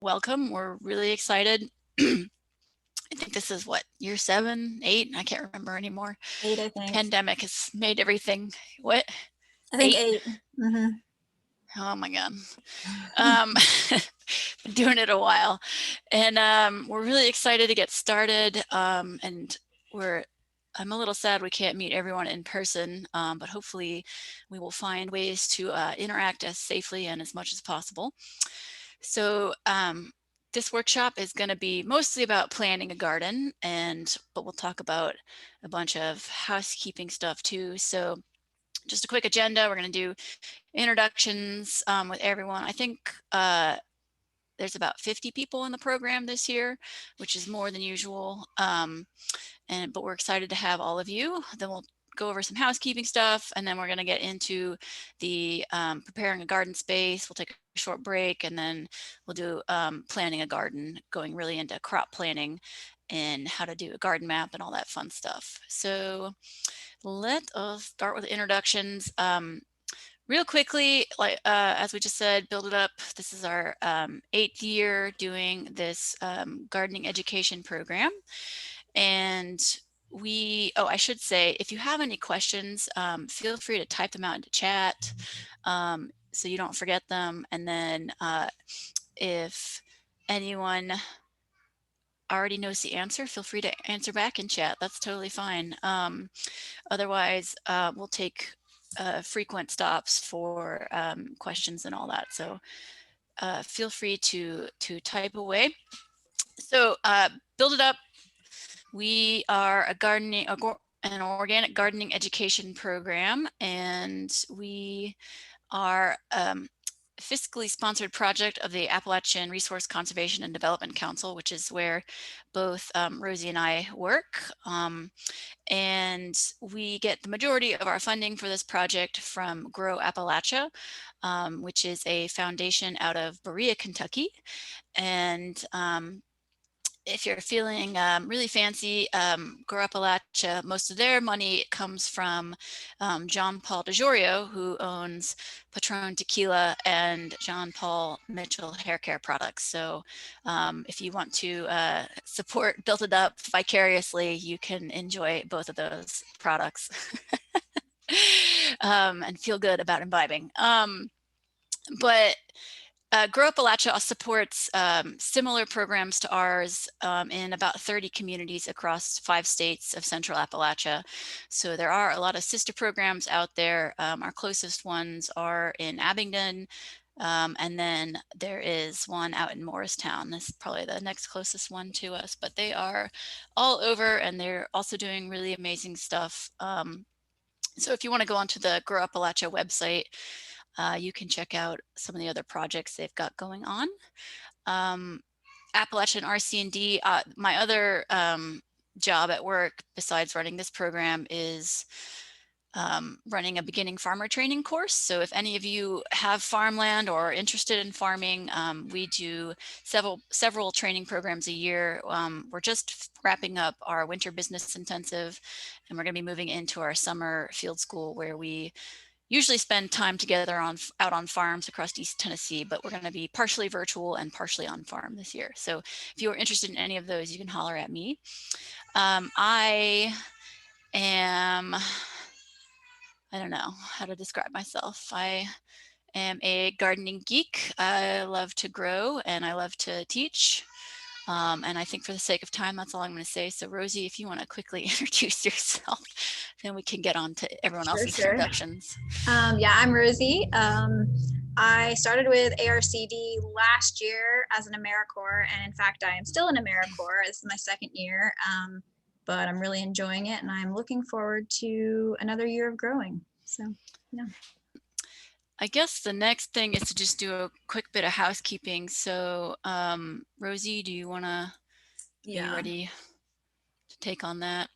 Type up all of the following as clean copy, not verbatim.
welcome. We're really excited. I think this is what, year 7, 8? I can't remember anymore. 8, I The think. pandemic has made everything, what? I think 8? 8. Mm-hmm. Oh my God. Been doing it a while. And we're really excited to get started. And I'm a little sad we can't meet everyone in person, but hopefully we will find ways to interact as safely and as much as possible. So this workshop is going to be mostly about planning a garden, but we'll talk about a bunch of housekeeping stuff too. So just a quick agenda. We're going to do introductions with everyone. I think there's about 50 people in the program this year, which is more than usual. But we're excited to have all of you. Then we'll go over some housekeeping stuff, and then we're going to get into the preparing a garden space. We'll take a short break, and then we'll do planning a garden, going really into crop planning and how to do a garden map and all that fun stuff. So let us start with introductions. Real quickly, as we just said, Build It Up. This is our 8th year doing this gardening education program. And I should say, if you have any questions, feel free to type them out into chat so you don't forget them. And then if anyone already knows the answer, feel free to answer back in chat. That's totally fine. Otherwise, we'll take frequent stops for questions and all that. So feel free to type away. So Build It Up. We are an organic gardening education program, and we are fiscally sponsored project of the Appalachian Resource Conservation and Development Council, which is where both Rosie and I work. And we get the majority of our funding for this project from Grow Appalachia, which is a foundation out of Berea, Kentucky. And if you're feeling really fancy, Grow Appalachia, most of their money comes from John Paul DeJorio, who owns Patron Tequila and John Paul Mitchell Hair Care products. So if you want to support Built It Up vicariously, you can enjoy both of those products and feel good about imbibing. But Grow Appalachia supports similar programs to ours in about 30 communities across 5 states of Central Appalachia. So there are a lot of sister programs out there. Our closest ones are in Abingdon, and then there is one out in Morristown. This is probably the next closest one to us, but they are all over, and they're also doing really amazing stuff. So if you want to go onto the Grow Appalachia website, you can check out some of the other projects they've got going on. Appalachian RC&D, my other job at work besides running this program is running a beginning farmer training course. So if any of you have farmland or are interested in farming, we do several training programs a year. We're just wrapping up our winter business intensive, and we're going to be moving into our summer field school, where we usually spend time together out on farms across East Tennessee, but we're going to be partially virtual and partially on farm this year. So if you are interested in any of those, you can holler at me. I don't know how to describe myself. I am a gardening geek. I love to grow and I love to teach. And I think for the sake of time, that's all I'm going to say. So Rosie, if you want to quickly introduce yourself, then we can get on to everyone else's introductions. Yeah, I'm Rosie. I started with ARCD last year as an AmeriCorps, and in fact, I am still an AmeriCorps. This is my 2nd year, but I'm really enjoying it, and I'm looking forward to another year of growing. So, yeah. I guess the next thing is to just do a quick bit of housekeeping. So, Rosie, do you want to be ready to take on that?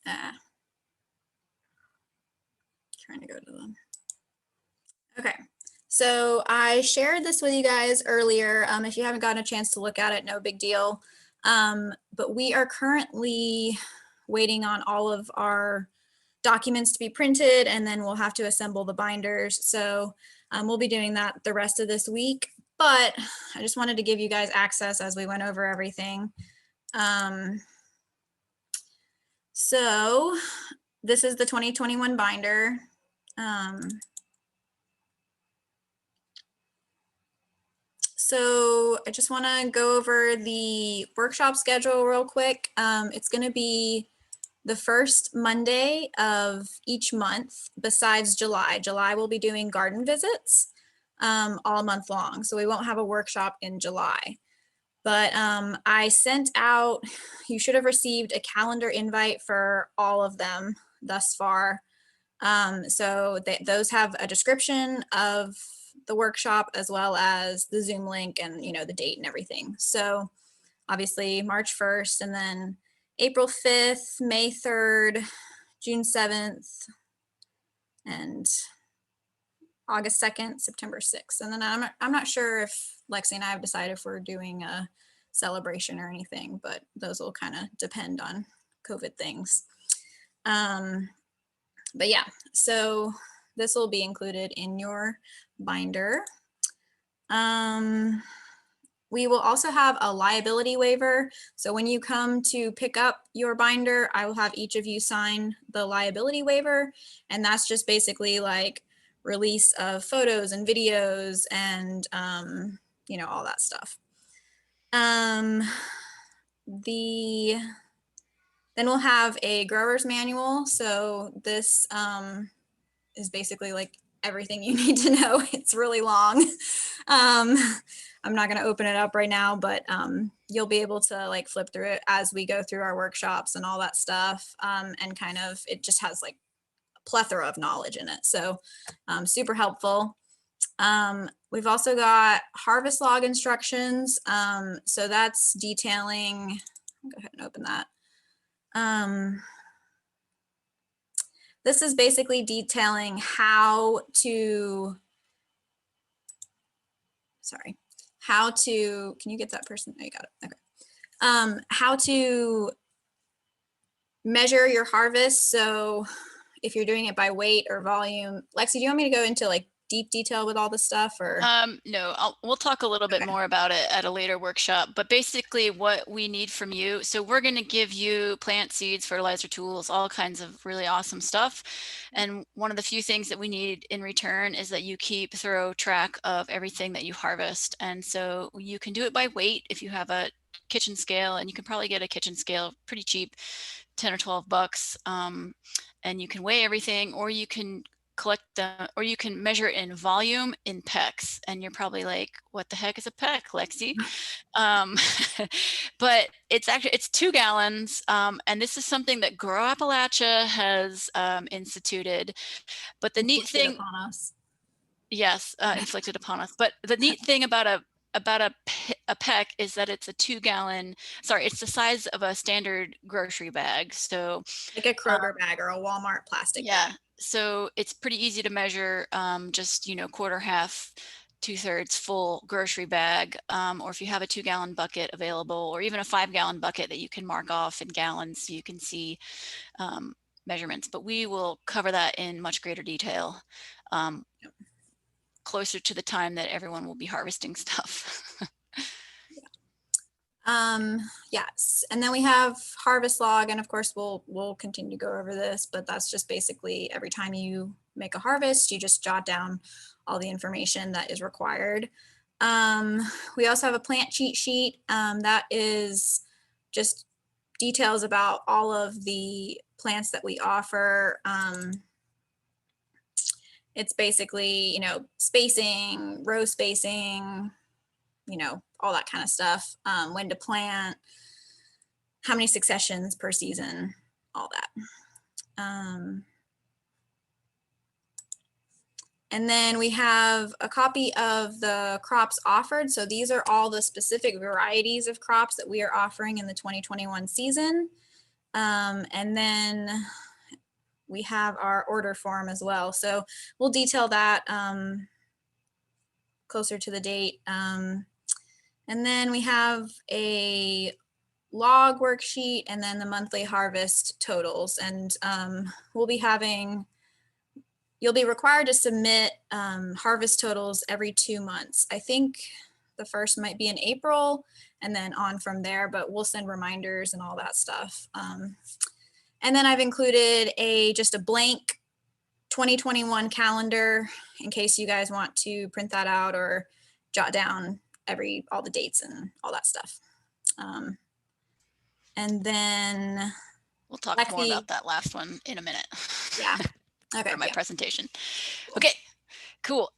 Yeah. Trying to go to them. Okay. So I shared this with you guys earlier. If you haven't gotten a chance to look at it, no big deal. But we are currently waiting on all of our documents to be printed, and then we'll have to assemble the binders. So we'll be doing that the rest of this week, but I just wanted to give you guys access as we went over everything. So this is the 2021 binder. So I just want to go over the workshop schedule real quick. It's going to be the first Monday of each month besides July. July we'll be doing garden visits all month long. So we won't have a workshop in July. But I sent out, you should have received a calendar invite for all of them thus far. So those have a description of the workshop as well as the Zoom link and, you know, the date and everything. So obviously March 1st, and then April 5th, May 3rd, June 7th, and August 2nd, September 6th. And then I'm not sure if Lexi and I have decided if we're doing a celebration or anything, but those will kind of depend on COVID things. But yeah, so this will be included in your binder. We will also have a liability waiver. So when you come to pick up your binder, I will have each of you sign the liability waiver. And that's just basically like release of photos and videos and, you know, all that stuff. Then we'll have a grower's manual. So this is basically like everything you need to know. It's really long. I'm not going to open it up right now, but you'll be able to like flip through it as we go through our workshops and all that stuff. And kind of, it just has like a plethora of knowledge in it. So super helpful. We've also got harvest log instructions. So that's detailing, I'll go ahead and open that. This is basically detailing how to, can you get that person? Oh, you got it. Okay. How to measure your harvest. So if you're doing it by weight or volume, Lexi, do you want me to go into like deep detail with all this stuff, or? No, we'll talk a little bit more about it at a later workshop, but basically what we need from you. So we're going to give you plant seeds, fertilizer tools, all kinds of really awesome stuff. And one of the few things that we need in return is that you keep thorough track of everything that you harvest. And so you can do it by weight if you have a kitchen scale, and you can probably get a kitchen scale pretty cheap, 10 or 12 bucks. And you can weigh everything, or you can collect them, or you can measure in volume in pecks. And you're probably like, what the heck is a peck, Lexi? But it's 2 gallons. And this is something that Grow Appalachia has instituted. But the neat thing upon us. Yes, inflicted upon us. But the neat thing about a peck is that it's a 2 gallon, sorry, it's the size of a standard grocery bag. So like a Kroger bag or a Walmart plastic yeah, bag. so it's pretty easy to measure, just, you know, quarter, half, 2/3 full grocery bag. Or if you have a 2 gallon bucket available, or even a 5 gallon bucket that you can mark off in gallons so you can see measurements. But we will cover that in much greater detail closer to the time that everyone will be harvesting stuff. Yes, and then we have harvest log, and of course we'll continue to go over this, but that's just basically every time you make a harvest, you just jot down all the information that is required. We also have a plant cheat sheet that is just details about all of the plants that we offer. It's basically, you know, spacing, row spacing, you know, all that kind of stuff, when to plant, how many successions per season, all that. And then we have a copy of the crops offered. So these are all the specific varieties of crops that we are offering in the 2021 season. And then we have our order form as well. So we'll detail that closer to the date. And then we have a log worksheet, and then the monthly harvest totals. And you'll be required to submit harvest totals every 2 months. I think the first might be in April and then on from there, but we'll send reminders and all that stuff. And then I've included just a blank 2021 calendar in case you guys want to print that out or jot down all the dates and all that stuff. And then we'll talk more about that last one in a minute. Yeah. Okay. For my yeah. presentation. Cool. Okay, cool.